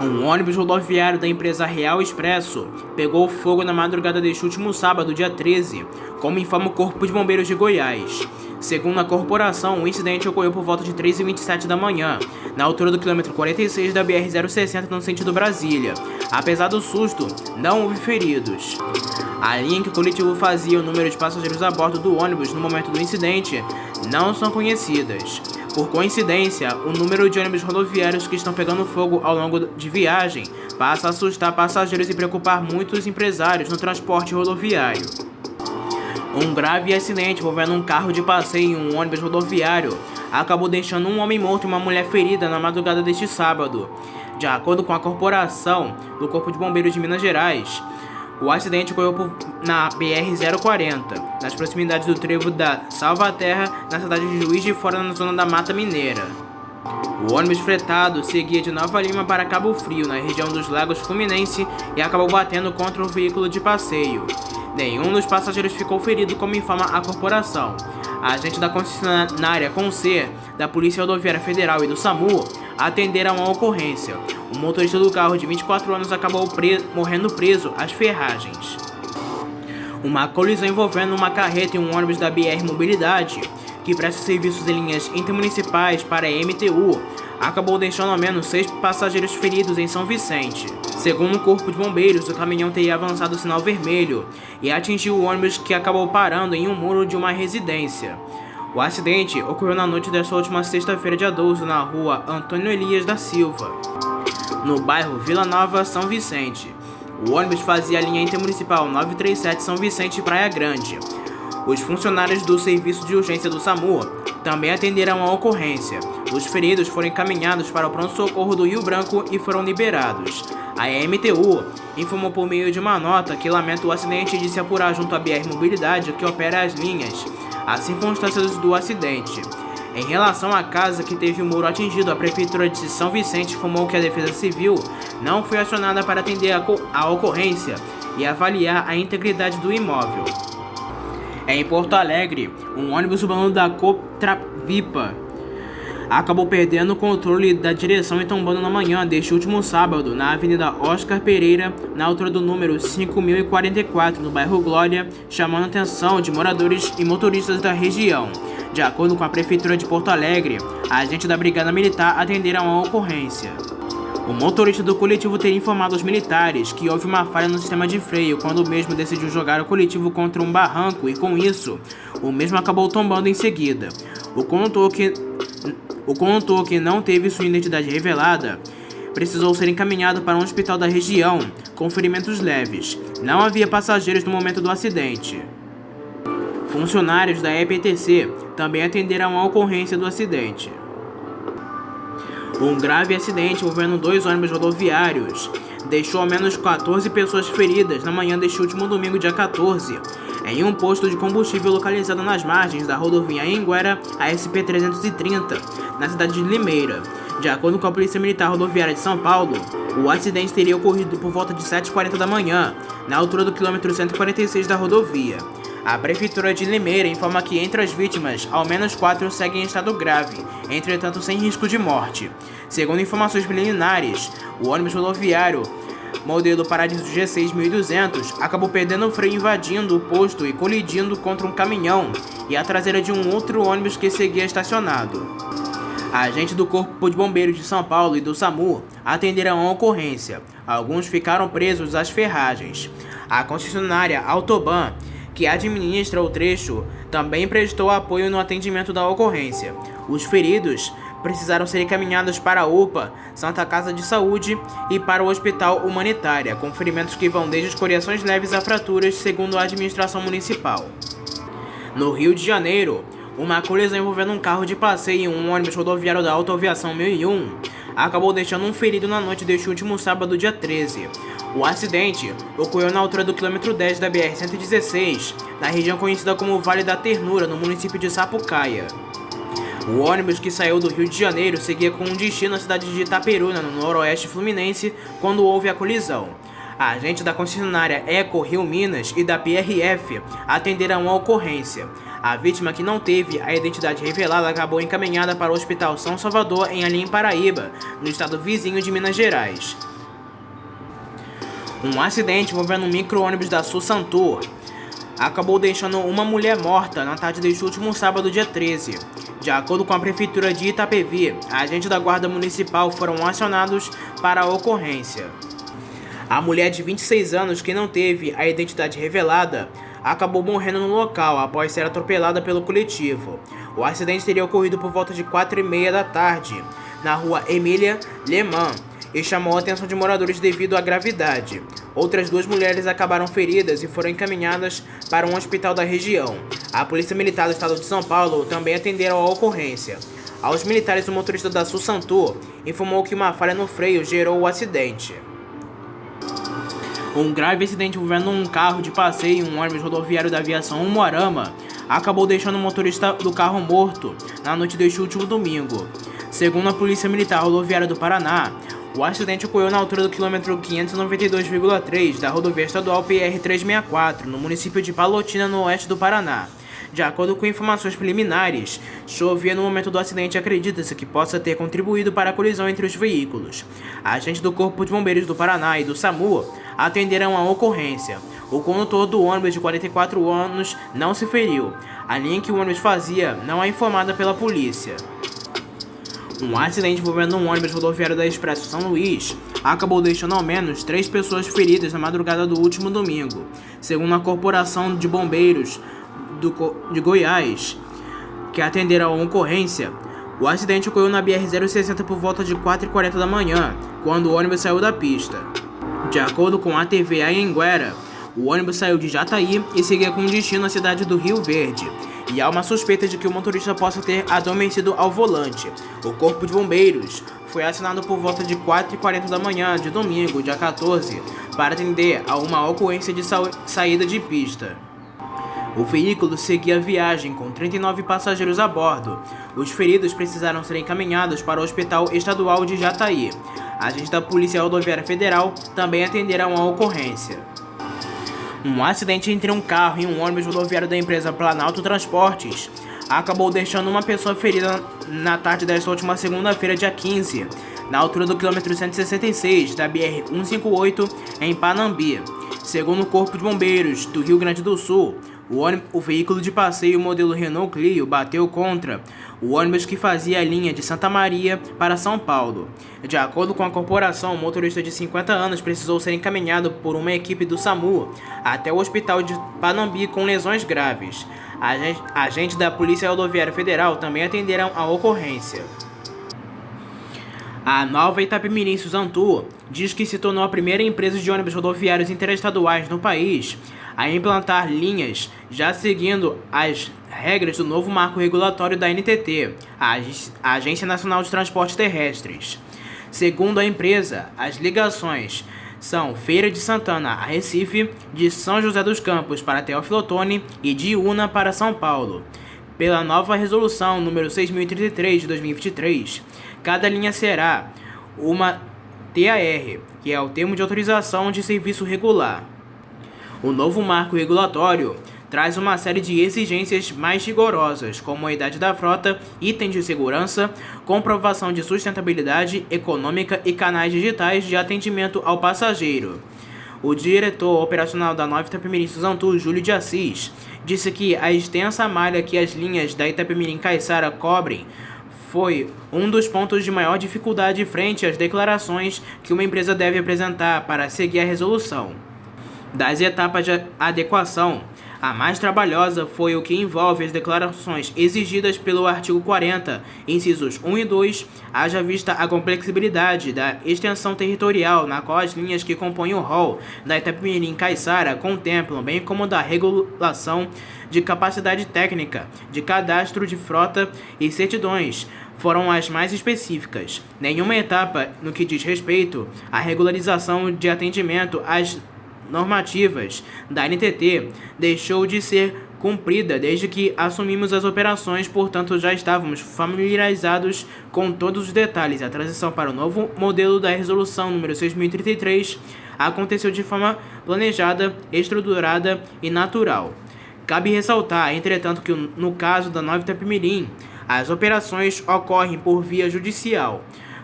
Um ônibus rodoviário da empresa Real Expresso pegou fogo na madrugada deste último sábado, dia 13, como informa o Corpo de Bombeiros de Goiás. Segundo a corporação, o incidente ocorreu por volta de 3h27 da manhã, na altura do quilômetro 46 da BR-060, no sentido Brasília. Apesar do susto, não houve feridos. A linha em que o coletivo fazia o número de passageiros a bordo do ônibus no momento do incidente não são conhecidas. Por coincidência, o número de ônibus rodoviários que estão pegando fogo ao longo de viagem passa a assustar passageiros e preocupar muitos empresários no transporte rodoviário. Um grave acidente envolvendo um carro de passeio e um ônibus rodoviário acabou deixando um homem morto e uma mulher ferida na madrugada deste sábado. De acordo com a corporação do Corpo de Bombeiros de Minas Gerais, o acidente ocorreu na BR-040, nas proximidades do trevo da Salvaterra, na cidade de Juiz de Fora, na zona da Mata Mineira. O ônibus fretado seguia de Nova Lima para Cabo Frio, na região dos Lagos Fluminense, e acabou batendo contra o veículo de passeio. Nenhum dos passageiros ficou ferido, como informa a corporação. Agentes da concessionária Concer, da Polícia Rodoviária Federal e do SAMU atenderam a ocorrência. O motorista do carro, de 24 anos, acabou morrendo preso às ferragens. Uma colisão envolvendo uma carreta e um ônibus da BR Mobilidade, que presta serviços em linhas intermunicipais para a MTU, acabou deixando ao menos 6 passageiros feridos em São Vicente. Segundo o Corpo de Bombeiros, o caminhão teria avançado o sinal vermelho e atingiu o ônibus, que acabou parando em um muro de uma residência. O acidente ocorreu na noite desta última sexta-feira, dia 12, na rua Antônio Elias da Silva, no bairro Vila Nova, São Vicente. O ônibus fazia a linha intermunicipal 937 São Vicente e Praia Grande. Os funcionários do Serviço de Urgência do SAMU também atenderam a ocorrência. Os feridos foram encaminhados para o pronto-socorro do Rio Branco e foram liberados. A MTU informou por meio de uma nota que lamenta o acidente e disse apurar junto à BR Mobilidade, que opera as linhas, as circunstâncias do acidente. Em relação à casa que teve o muro atingido, a Prefeitura de São Vicente informou que a Defesa Civil não foi acionada para atender a ocorrência e avaliar a integridade do imóvel. Em Porto Alegre, um ônibus urbano da Cotravipa acabou perdendo o controle da direção e tombando na manhã deste último sábado na Avenida Oscar Pereira, na altura do número 5044, no bairro Glória, chamando a atenção de moradores e motoristas da região. De acordo com a Prefeitura de Porto Alegre, agentes da Brigada Militar atenderam a ocorrência. O motorista do coletivo teria informado aos militares que houve uma falha no sistema de freio quando o mesmo decidiu jogar o coletivo contra um barranco e, com isso, o mesmo acabou tombando em seguida. O condutor, que não teve sua identidade revelada, precisou ser encaminhado para um hospital da região com ferimentos leves. Não havia passageiros no momento do acidente. Funcionários da EPTC também atenderam a ocorrência do acidente. Um grave acidente envolvendo 2 ônibus rodoviários deixou ao menos 14 pessoas feridas na manhã deste último domingo, dia 14, em um posto de combustível localizado nas margens da rodovia Anhanguera ASP-330, na cidade de Limeira. De acordo com a Polícia Militar Rodoviária de São Paulo, o acidente teria ocorrido por volta de 7h40 da manhã, na altura do quilômetro 146 da rodovia. A Prefeitura de Limeira informa que entre as vítimas, ao menos 4 seguem em estado grave, entretanto sem risco de morte. Segundo informações preliminares, o ônibus rodoviário modelo Paradiso G6 1200 acabou perdendo o freio, invadindo o posto e colidindo contra um caminhão e a traseira de um outro ônibus que seguia estacionado. Agentes do Corpo de Bombeiros de São Paulo e do SAMU atenderam a ocorrência. Alguns ficaram presos às ferragens. A concessionária Autoban, que administra o trecho, também prestou apoio no atendimento da ocorrência. Os feridos precisaram ser encaminhados para a UPA, Santa Casa de Saúde e para o Hospital Humanitária, com ferimentos que vão desde escoriações leves a fraturas, segundo a administração municipal. No Rio de Janeiro, uma colisão envolvendo um carro de passeio e um ônibus rodoviário da Autoaviação 1001 acabou deixando um ferido na noite deste último sábado, dia 13. O acidente ocorreu na altura do quilômetro 10 da BR-116, na região conhecida como Vale da Ternura, no município de Sapucaia. O ônibus, que saiu do Rio de Janeiro, seguia com um destino na cidade de Itaperuna, no noroeste fluminense, quando houve a colisão. Agentes da concessionária Eco Rio Minas e da PRF atenderam a ocorrência. A vítima, que não teve a identidade revelada, acabou encaminhada para o Hospital São Salvador, em Alim, Paraíba, no estado vizinho de Minas Gerais. Um acidente envolvendo um micro-ônibus da Sul Santur acabou deixando uma mulher morta na tarde deste último sábado, dia 13. De acordo com a Prefeitura de Itapevi, agentes da Guarda Municipal foram acionados para a ocorrência. A mulher de 26 anos, que não teve a identidade revelada, acabou morrendo no local após ser atropelada pelo coletivo. O acidente teria ocorrido por volta de 4h30 da tarde, na rua Emília Leman, e chamou a atenção de moradores devido à gravidade. Outras 2 mulheres acabaram feridas e foram encaminhadas para um hospital da região. A Polícia Militar do Estado de São Paulo também atenderam a ocorrência. Aos militares, o motorista da Sul Santur informou que uma falha no freio gerou o acidente. Um grave acidente envolvendo um carro de passeio e um ônibus rodoviário da aviação Umuarama acabou deixando o motorista do carro morto na noite deste último domingo. Segundo a Polícia Militar Rodoviária do Paraná, o acidente ocorreu na altura do quilômetro 592,3 da rodovia estadual PR-364, no município de Palotina, no oeste do Paraná. De acordo com informações preliminares, chovia no momento do acidente e acredita-se que possa ter contribuído para a colisão entre os veículos. Agentes do Corpo de Bombeiros do Paraná e do SAMU atenderam a ocorrência. O condutor do ônibus, de 44 anos, não se feriu. A linha que o ônibus fazia não é informada pela polícia. Um acidente envolvendo um ônibus rodoviário da Expresso São Luís acabou deixando ao menos 3 pessoas feridas na madrugada do último domingo. Segundo a Corporação de Bombeiros de Goiás, que atenderam a ocorrência, o acidente ocorreu na BR-060 por volta de 4h40 da manhã, quando o ônibus saiu da pista. De acordo com a TV Anhanguera, o ônibus saiu de Jataí e seguia com destino à cidade do Rio Verde, e há uma suspeita de que o motorista possa ter adormecido ao volante. O Corpo de Bombeiros foi acionado por volta de 4h40 da manhã de domingo, dia 14, para atender a uma ocorrência de saída de pista. O veículo seguia a viagem com 39 passageiros a bordo. Os feridos precisaram ser encaminhados para o Hospital Estadual de Jataí. Agentes da Polícia Rodoviária Federal também atenderam a ocorrência. Um acidente entre um carro e um ônibus rodoviário da empresa Planalto Transportes acabou deixando uma pessoa ferida na tarde desta última segunda-feira, dia 15, na altura do quilômetro 166 da BR-158, em Panambi. Segundo o Corpo de Bombeiros do Rio Grande do Sul, O veículo de passeio modelo Renault Clio bateu contra o ônibus que fazia a linha de Santa Maria para São Paulo. De acordo com a corporação, o motorista de 50 anos precisou ser encaminhado por uma equipe do SAMU até o hospital de Panambi com lesões graves. Agentes da Polícia Rodoviária Federal também atenderam a ocorrência. A nova Itapemirim Suzantu diz que se tornou a primeira empresa de ônibus rodoviários interestaduais no país a implantar linhas, já seguindo as regras do novo marco regulatório da ANTT, a Agência Nacional de Transportes Terrestres. Segundo a empresa, as ligações são Feira de Santana a Recife, de São José dos Campos para Teófilo Otoni e de Una para São Paulo. Pela nova resolução número 6.033 de 2023, cada linha será uma TAR, que é o termo de autorização de serviço regular. O novo marco regulatório traz uma série de exigências mais rigorosas, como a idade da frota, itens de segurança, comprovação de sustentabilidade econômica e canais digitais de atendimento ao passageiro. O diretor operacional da nova Itapemirim Suzantu, Júlio de Assis, disse que a extensa malha que as linhas da Itapemirim-Caiçara cobrem foi um dos pontos de maior dificuldade frente às declarações que uma empresa deve apresentar para seguir a resolução. Das etapas de adequação, a mais trabalhosa foi o que envolve as declarações exigidas pelo artigo 40, incisos 1 e 2, haja vista a complexibilidade da extensão territorial na qual as linhas que compõem o rol da Itapemirim-Caiçara contemplam, bem como da regulação de capacidade técnica, de cadastro de frota e certidões, foram as mais específicas. Nenhuma etapa no que diz respeito à regularização de atendimento às normativas da ANTT deixou de ser cumprida desde que assumimos as operações, portanto já estávamos familiarizados com todos os detalhes. A transição para o novo modelo da resolução número 6.033 aconteceu de forma planejada, estruturada e natural. Cabe ressaltar, entretanto, que no caso da nova Itapemirim, as operações ocorrem por via judicial.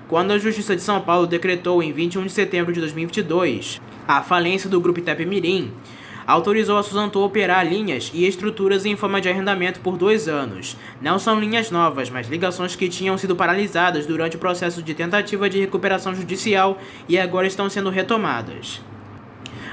Quando a Justiça de São Paulo decretou em 21 de setembro de 2022 a falência do Grupo Itapemirim, autorizou a Suzantu a operar linhas e estruturas em forma de arrendamento por 2 anos. Não são linhas novas, mas ligações que tinham sido paralisadas durante o processo de tentativa de recuperação judicial e agora estão sendo retomadas.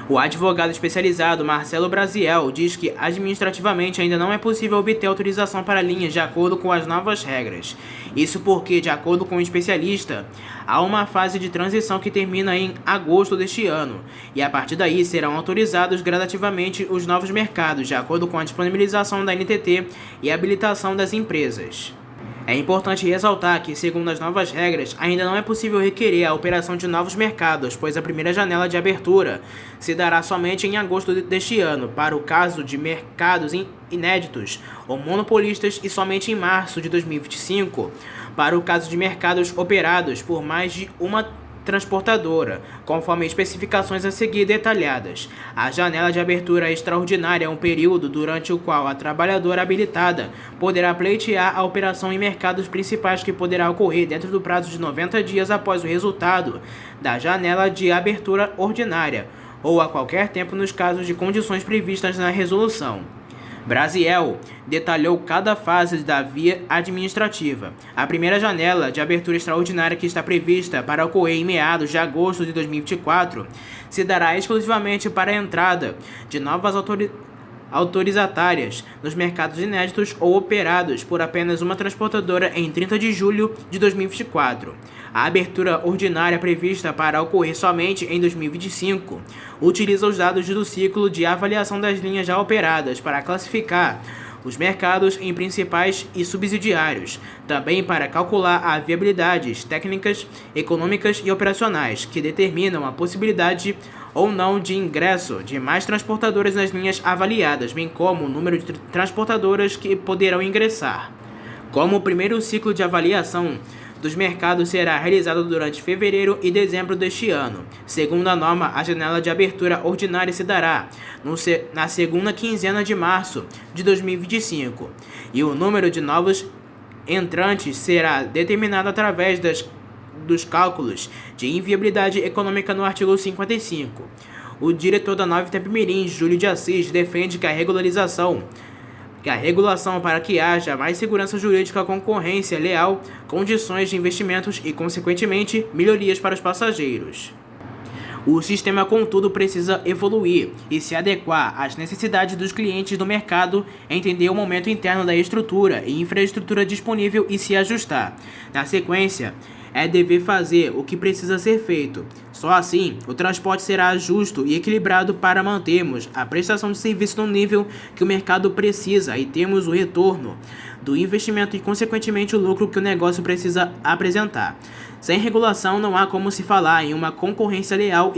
O advogado especializado Marcelo Brasiel diz que administrativamente ainda não é possível obter autorização para linhas de acordo com as novas regras. Isso porque, de acordo com o especialista, há uma fase de transição que termina em agosto deste ano, e a partir daí serão autorizados gradativamente os novos mercados, de acordo com a disponibilização da ANTT e a habilitação das empresas. É importante ressaltar que, segundo as novas regras, ainda não é possível requerer a operação de novos mercados, pois a primeira janela de abertura se dará somente em agosto deste ano, para o caso de mercados inéditos ou monopolistas, e somente em março de 2025, para o caso de mercados operados por mais de uma transportadora, conforme especificações a seguir detalhadas. A janela de abertura extraordinária é um período durante o qual a trabalhadora habilitada poderá pleitear a operação em mercados principais, que poderá ocorrer dentro do prazo de 90 dias após o resultado da janela de abertura ordinária, ou a qualquer tempo nos casos de condições previstas na resolução. Brasiel detalhou cada fase da via administrativa. A primeira janela de abertura extraordinária, que está prevista para ocorrer em meados de agosto de 2024, se dará exclusivamente para a entrada de novas autorizatárias nos mercados inéditos ou operados por apenas uma transportadora em 30 de julho de 2024. A abertura ordinária, prevista para ocorrer somente em 2025, utiliza os dados do ciclo de avaliação das linhas já operadas para classificar os mercados em principais e subsidiários, também para calcular as viabilidades técnicas, econômicas e operacionais, que determinam a possibilidade ou não de ingresso de mais transportadoras nas linhas avaliadas, bem como o número de transportadoras que poderão ingressar. Como o primeiro ciclo de avaliação dos mercados será realizado durante fevereiro e dezembro deste ano. Segundo a norma, a janela de abertura ordinária se dará na segunda quinzena de março de 2025, e o número de novos entrantes será determinado através dos cálculos de inviabilidade econômica no artigo 55. O diretor da Nova Itapemirim, Júlio de Assis, defende que a regulação para que haja mais segurança jurídica, concorrência leal, condições de investimentos e, consequentemente, melhorias para os passageiros. O sistema, contudo, precisa evoluir e se adequar às necessidades dos clientes do mercado, entender o momento interno da estrutura e infraestrutura disponível e se ajustar. Na sequência, é dever fazer o que precisa ser feito. Só assim, o transporte será justo e equilibrado para mantermos a prestação de serviço no nível que o mercado precisa e termos o retorno do investimento e, consequentemente, o lucro que o negócio precisa apresentar. Sem regulação, não há como se falar em uma concorrência leal,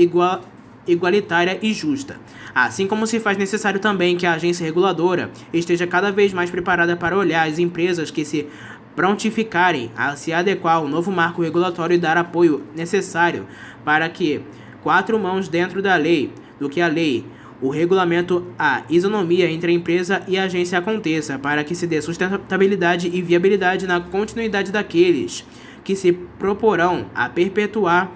igualitária e justa. Assim como se faz necessário também que a agência reguladora esteja cada vez mais preparada para olhar as empresas que se prontificarem a se adequar ao novo marco regulatório e dar apoio necessário para que quatro mãos dentro da lei, do que a lei, o regulamento, a isonomia entre a empresa e a agência aconteça, para que se dê sustentabilidade e viabilidade na continuidade daqueles que se proporão a perpetuar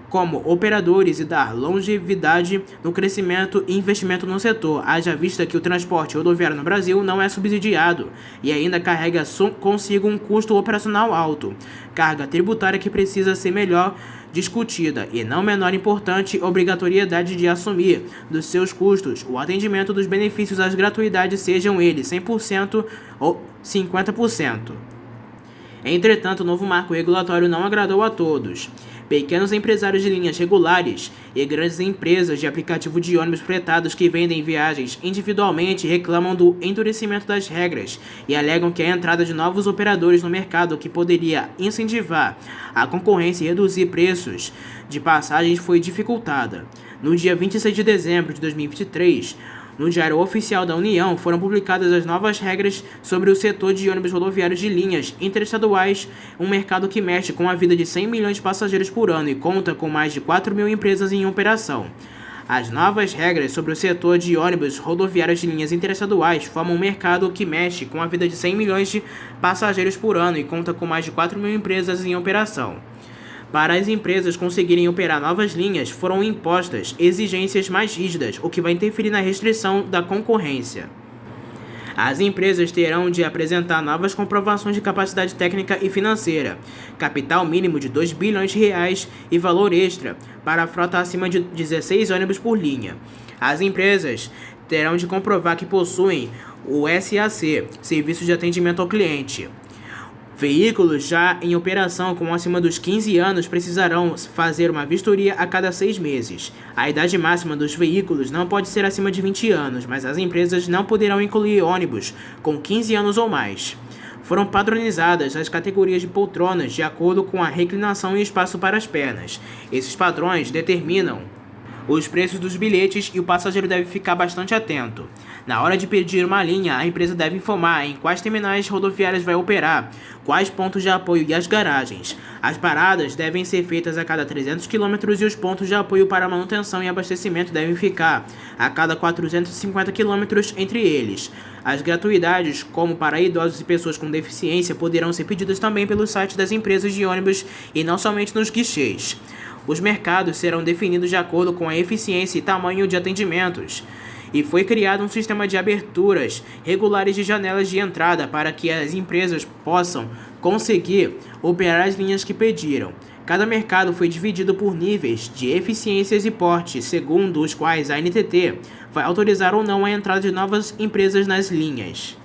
como operadores e dar longevidade no crescimento e investimento no setor, haja vista que o transporte rodoviário no Brasil não é subsidiado e ainda carrega consigo um custo operacional alto, carga tributária que precisa ser melhor discutida e, não menor importante, obrigatoriedade de assumir dos seus custos o atendimento dos benefícios às gratuidades, sejam eles 100% ou 50%. Entretanto, o novo marco regulatório não agradou a todos. Pequenos empresários de linhas regulares e grandes empresas de aplicativo de ônibus fretados que vendem viagens individualmente reclamam do endurecimento das regras e alegam que a entrada de novos operadores no mercado que poderia incentivar a concorrência e reduzir preços de passagens foi dificultada. No dia 26 de dezembro de 2023, no Diário Oficial da União, foram publicadas as novas regras sobre o setor de ônibus rodoviários de linhas interestaduais, um mercado que mexe com a vida de 100 milhões de passageiros por ano e conta com mais de 4 mil empresas em operação. As novas regras sobre o setor de ônibus rodoviários de linhas interestaduais formam um mercado que mexe com a vida de 100 milhões de passageiros por ano e conta com mais de 4 mil empresas em operação. Para as empresas conseguirem operar novas linhas, foram impostas exigências mais rígidas, o que vai interferir na restrição da concorrência. As empresas terão de apresentar novas comprovações de capacidade técnica e financeira, capital mínimo de 2 bilhões de reais e valor extra para a frota acima de 16 ônibus por linha. As empresas terão de comprovar que possuem o SAC, Serviço de Atendimento ao Cliente. Veículos já em operação com acima dos 15 anos precisarão fazer uma vistoria a cada 6 meses. A idade máxima dos veículos não pode ser acima de 20 anos, mas as empresas não poderão incluir ônibus com 15 anos ou mais. Foram padronizadas as categorias de poltronas de acordo com a reclinação e espaço para as pernas. Esses padrões determinam os preços dos bilhetes e o passageiro deve ficar bastante atento. Na hora de pedir uma linha, a empresa deve informar em quais terminais rodoviárias vai operar, quais pontos de apoio e as garagens. As paradas devem ser feitas a cada 300 km e os pontos de apoio para manutenção e abastecimento devem ficar a cada 450 km entre eles. As gratuidades, como para idosos e pessoas com deficiência, poderão ser pedidas também pelo site das empresas de ônibus e não somente nos guichês. Os mercados serão definidos de acordo com a eficiência e tamanho de atendimentos. E foi criado um sistema de aberturas regulares de janelas de entrada para que as empresas possam conseguir operar as linhas que pediram. Cada mercado foi dividido por níveis de eficiências e porte, segundo os quais a ANTT vai autorizar ou não a entrada de novas empresas nas linhas.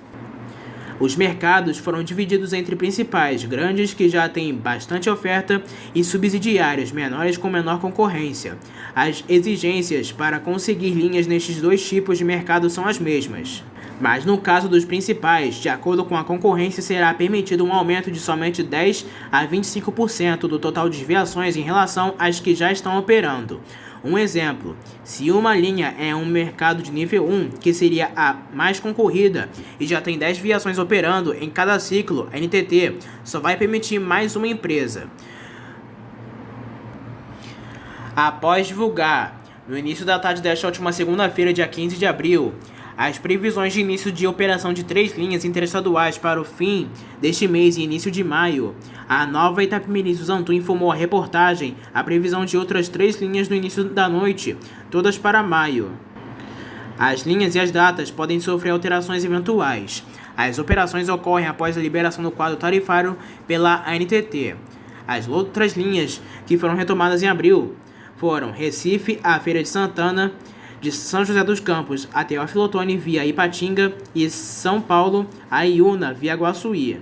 Os mercados foram divididos entre principais, grandes que já têm bastante oferta, e subsidiários, menores com menor concorrência. As exigências para conseguir linhas nestes dois tipos de mercado são as mesmas. Mas no caso dos principais, de acordo com a concorrência, será permitido um aumento de somente 10 a 25% do total de desviações em relação às que já estão operando. Um exemplo, se uma linha é um mercado de nível 1, que seria a mais concorrida, e já tem 10 viações operando em cada ciclo, a NTT só vai permitir mais uma empresa. Após divulgar, no início da tarde desta última segunda-feira, dia 15 de abril, As previsões de início de operação de 3 linhas interestaduais para o fim deste mês e início de maio. A Nova Itapemirim Zantu informou a reportagem a previsão de outras 3 linhas no início da noite, todas para maio. As linhas e as datas podem sofrer alterações eventuais. As operações ocorrem após a liberação do quadro tarifário pela ANTT. As outras linhas que foram retomadas em abril foram Recife, a Feira de Santana, de São José dos Campos a Teófilo Otoni via Ipatinga e São Paulo a Iuna via Guaçuí.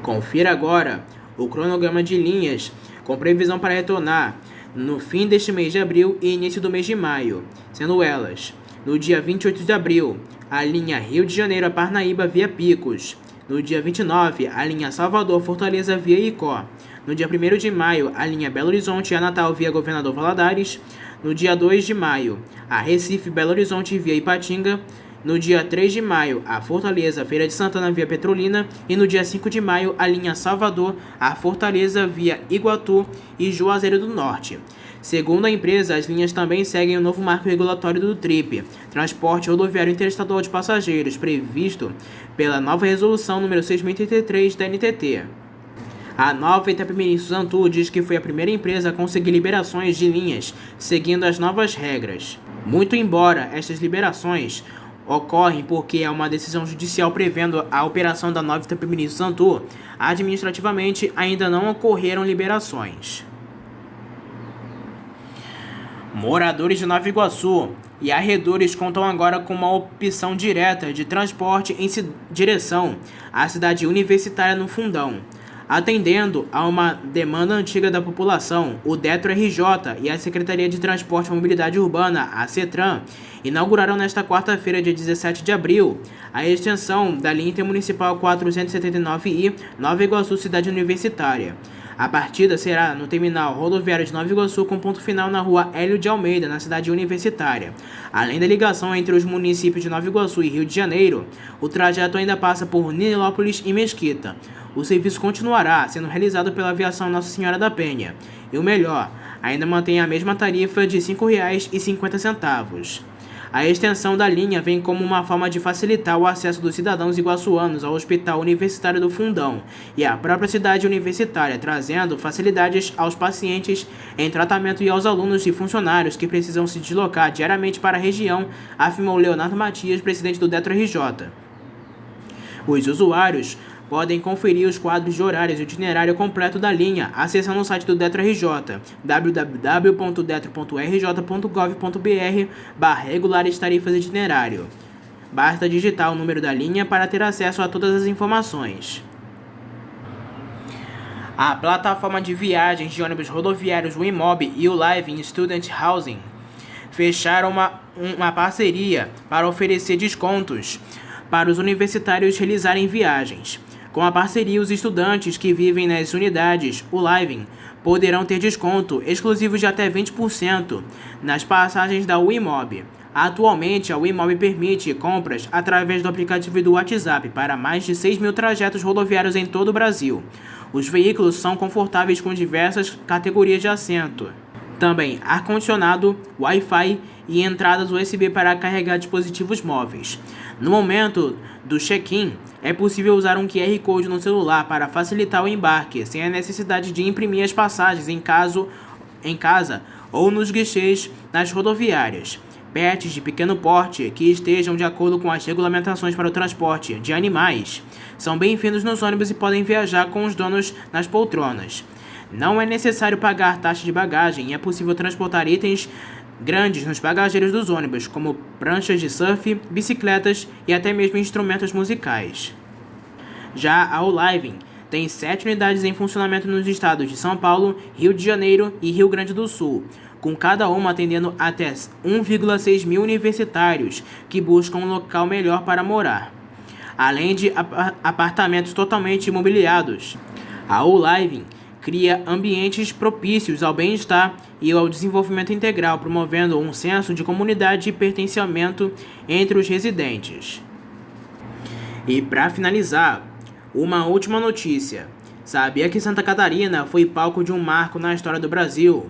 Confira agora o cronograma de linhas com previsão para retornar no fim deste mês de abril e início do mês de maio, sendo elas: no dia 28 de abril, a linha Rio de Janeiro a Parnaíba via Picos; no dia 29, a linha Salvador-Fortaleza via Icó; no dia 1º de maio, a linha Belo Horizonte a Natal via Governador Valadares; no dia 2 de maio, a Recife-Belo Horizonte via Ipatinga; no dia 3 de maio, a Fortaleza Feira de Santana via Petrolina; e no dia 5 de maio, a linha Salvador a Fortaleza via Iguatu e Juazeiro do Norte. Segundo a empresa, as linhas também seguem o novo marco regulatório do TRIP, Transporte Rodoviário Interestadual de Passageiros, previsto pela nova resolução número 6.033 da NTT. A Nova Itapemirim Zantu diz que foi a primeira empresa a conseguir liberações de linhas seguindo as novas regras. Muito embora estas liberações ocorrem porque é uma decisão judicial prevendo a operação da Nova Itapemirim Zantu, administrativamente ainda não ocorreram liberações. Moradores de Nova Iguaçu e arredores contam agora com uma opção direta de transporte em direção à cidade universitária no Fundão. Atendendo a uma demanda antiga da população, o DETRO-RJ e a Secretaria de Transporte e Mobilidade Urbana, a CETRAN, inauguraram nesta quarta-feira, dia 17 de abril, a extensão da linha intermunicipal 479I Nova Iguaçu Cidade Universitária. A partida será no terminal rodoviário de Nova Iguaçu, com ponto final na rua Hélio de Almeida, na cidade universitária. Além da ligação entre os municípios de Nova Iguaçu e Rio de Janeiro, o trajeto ainda passa por Nilópolis e Mesquita. O serviço continuará sendo realizado pela aviação Nossa Senhora da Penha. E o melhor, ainda mantém a mesma tarifa de R$ 5,50. A extensão da linha vem como uma forma de facilitar o acesso dos cidadãos iguaçuanos ao Hospital Universitário do Fundão e à própria cidade universitária, trazendo facilidades aos pacientes em tratamento e aos alunos e funcionários que precisam se deslocar diariamente para a região, afirmou Leonardo Matias, presidente do DETRO-RJ. Os usuários podem conferir os quadros de horários e itinerário completo da linha acessando o site do DETRO-RJ, www.detro.rj.gov.br/regulares tarifas e itinerário. Basta digitar o número da linha para ter acesso a todas as informações. A plataforma de viagens de ônibus rodoviários Wimob e o Live Student Housing fecharam uma parceria para oferecer descontos para os universitários realizarem viagens. Com a parceria, os estudantes que vivem nas unidades Living poderão ter desconto exclusivo de até 20% nas passagens da Wimob. Atualmente, a Wimob permite compras através do aplicativo do WhatsApp para mais de 6 mil trajetos rodoviários em todo o Brasil. Os veículos são confortáveis com diversas categorias de assento. Também ar-condicionado, Wi-Fi e entradas USB para carregar dispositivos móveis. No momento do check-in, é possível usar um QR Code no celular para facilitar o embarque, sem a necessidade de imprimir as passagens em casa ou nos guichês nas rodoviárias. Pets de pequeno porte que estejam de acordo com as regulamentações para o transporte de animais são bem-vindos nos ônibus e podem viajar com os donos nas poltronas. Não é necessário pagar taxa de bagagem e é possível transportar itens grandes nos bagageiros dos ônibus, como pranchas de surf, bicicletas e até mesmo instrumentos musicais. Já a Living tem 7 unidades em funcionamento nos estados de São Paulo, Rio de Janeiro e Rio Grande do Sul, com cada uma atendendo até 1,6 mil universitários que buscam um local melhor para morar, além de apartamentos totalmente imobiliados. A Living cria ambientes propícios ao bem-estar e ao desenvolvimento integral, promovendo um senso de comunidade e pertencimento entre os residentes. E para finalizar, uma última notícia. Sabia que Santa Catarina foi palco de um marco na história do Brasil?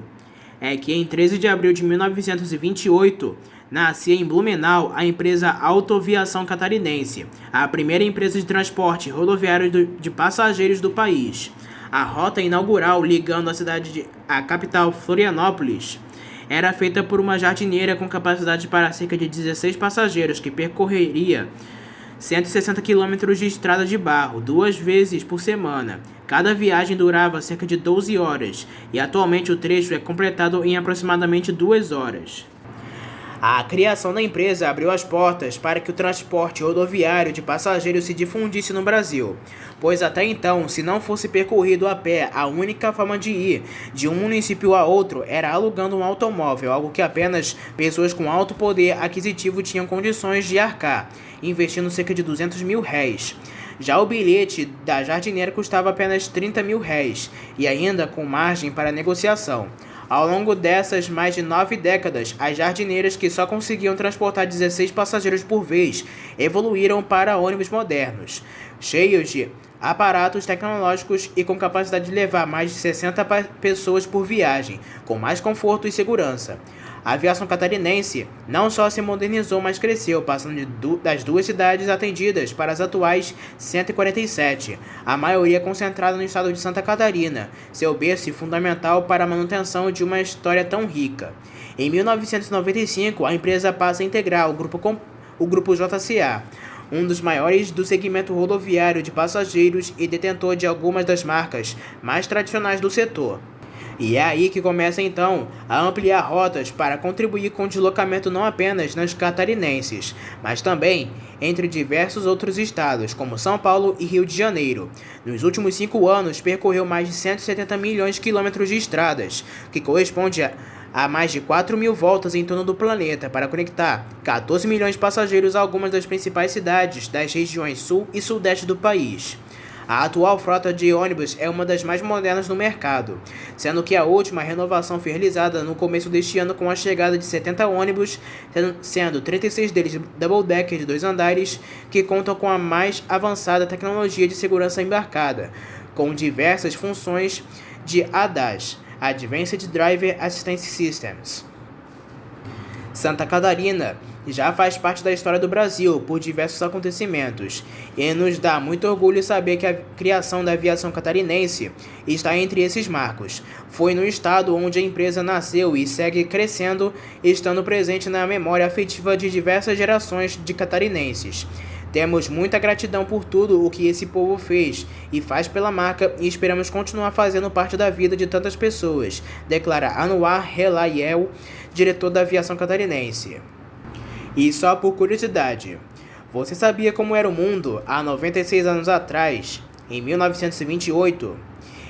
é que em 13 de abril de 1928, nascia em Blumenau a empresa Autoviação Catarinense, a primeira empresa de transporte rodoviário de passageiros do país. A rota inaugural ligando a cidade à capital Florianópolis era feita por uma jardineira com capacidade para cerca de 16 passageiros, que percorreria 160 quilômetros de estrada de barro, 2 vezes por semana. Cada viagem durava cerca de 12 horas, e atualmente o trecho é completado em aproximadamente 2 horas. A criação da empresa abriu as portas para que o transporte rodoviário de passageiros se difundisse no Brasil, pois até então, se não fosse percorrido a pé, a única forma de ir de um município a outro era alugando um automóvel, algo que apenas pessoas com alto poder aquisitivo tinham condições de arcar, investindo cerca de R$200 mil. Já o bilhete da jardineira custava apenas R$30 mil, e ainda com margem para negociação. Ao longo dessas mais de 9 décadas, as jardineiras, que só conseguiam transportar 16 passageiros por vez, evoluíram para ônibus modernos, cheios de aparatos tecnológicos e com capacidade de levar mais de 60 pessoas por viagem, com mais conforto e segurança. A aviação catarinense não só se modernizou, mas cresceu, passando das 2 cidades atendidas para as atuais 147, a maioria concentrada no estado de Santa Catarina, seu berço fundamental para a manutenção de uma história tão rica. Em 1995, a empresa passa a integrar o grupo JCA, um dos maiores do segmento rodoviário de passageiros e detentor de algumas das marcas mais tradicionais do setor. E é aí que começa então a ampliar rotas para contribuir com o deslocamento não apenas nas catarinenses, mas também entre diversos outros estados, como São Paulo e Rio de Janeiro. Nos últimos 5 anos, percorreu mais de 170 milhões de quilômetros de estradas, que corresponde a mais de 4 mil voltas em torno do planeta, para conectar 14 milhões de passageiros a algumas das principais cidades das regiões sul e sudeste do país. A atual frota de ônibus é uma das mais modernas no mercado, sendo que a última renovação foi realizada no começo deste ano com a chegada de 70 ônibus, sendo 36 deles double-decker de 2 andares, que contam com a mais avançada tecnologia de segurança embarcada, com diversas funções de ADAS, Advanced Driver Assistance Systems. Santa Catarina já faz parte da história do Brasil por diversos acontecimentos, e nos dá muito orgulho saber que a criação da aviação catarinense está entre esses marcos. Foi no estado onde a empresa nasceu e segue crescendo, estando presente na memória afetiva de diversas gerações de catarinenses. Temos muita gratidão por tudo o que esse povo fez e faz pela marca, e esperamos continuar fazendo parte da vida de tantas pessoas, declara Anwar Relayel, diretor da aviação catarinense. E só por curiosidade, você sabia como era o mundo há 96 anos atrás, em 1928?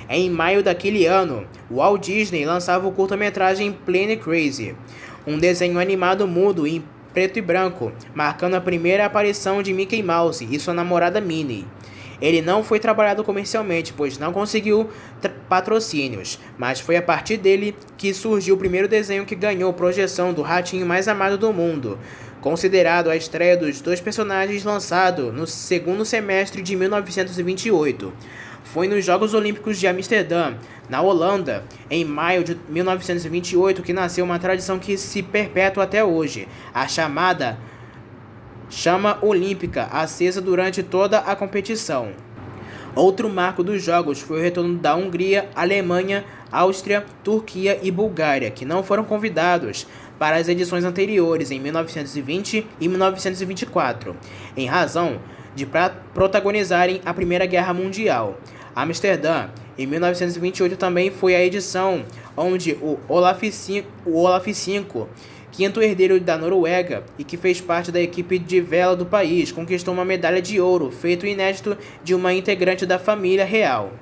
Em maio daquele ano, Walt Disney lançava o curta-metragem Plane Crazy, um desenho animado mudo em preto e branco, marcando a primeira aparição de Mickey Mouse e sua namorada Minnie. Ele não foi trabalhado comercialmente, pois não conseguiu patrocínios, mas foi a partir dele que surgiu o primeiro desenho que ganhou projeção do ratinho mais amado do mundo, considerado a estreia dos 2 personagens, lançado no segundo semestre de 1928. Foi nos Jogos Olímpicos de Amsterdã, na Holanda, em maio de 1928, que nasceu uma tradição que se perpetua até hoje, a chamada chama olímpica, acesa durante toda a competição. Outro marco dos Jogos foi o retorno da Hungria, Alemanha, Áustria, Turquia e Bulgária, que não foram convidados para as edições anteriores em 1920 e 1924, em razão de protagonizarem a Primeira Guerra Mundial. Amsterdã, em 1928, também foi a edição onde o Olaf V, quinto herdeiro da Noruega e que fez parte da equipe de vela do país, conquistou uma medalha de ouro, feito inédito de uma integrante da família real.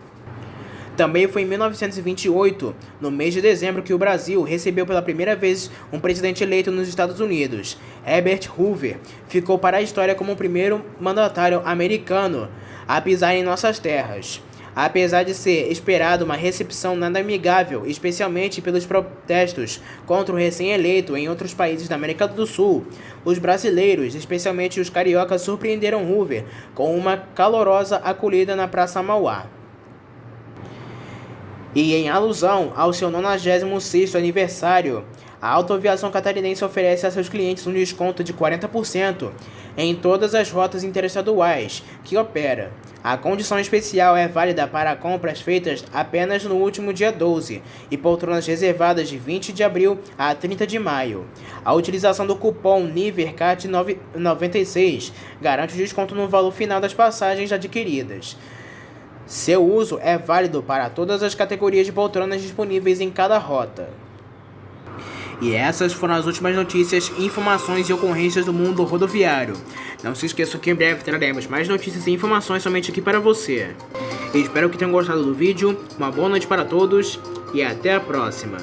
Também foi em 1928, no mês de dezembro, que o Brasil recebeu pela primeira vez um presidente eleito nos Estados Unidos. Herbert Hoover ficou para a história como o primeiro mandatário americano a pisar em nossas terras. Apesar de ser esperado uma recepção nada amigável, especialmente pelos protestos contra o recém-eleito em outros países da América do Sul, os brasileiros, especialmente os cariocas, surpreenderam Hoover com uma calorosa acolhida na Praça Mauá. E em alusão ao seu 96º aniversário, a Autoaviação Catarinense oferece a seus clientes um desconto de 40% em todas as rotas interestaduais que opera. A condição especial é válida para compras feitas apenas no último dia 12 e poltronas reservadas de 20 de abril a 30 de maio. A utilização do cupom NIVERCAT96 garante o desconto no valor final das passagens adquiridas. Seu uso é válido para todas as categorias de poltronas disponíveis em cada rota. E essas foram as últimas notícias, informações e ocorrências do mundo rodoviário. Não se esqueça que em breve traremos mais notícias e informações somente aqui para você. Eu espero que tenham gostado do vídeo, uma boa noite para todos e até a próxima.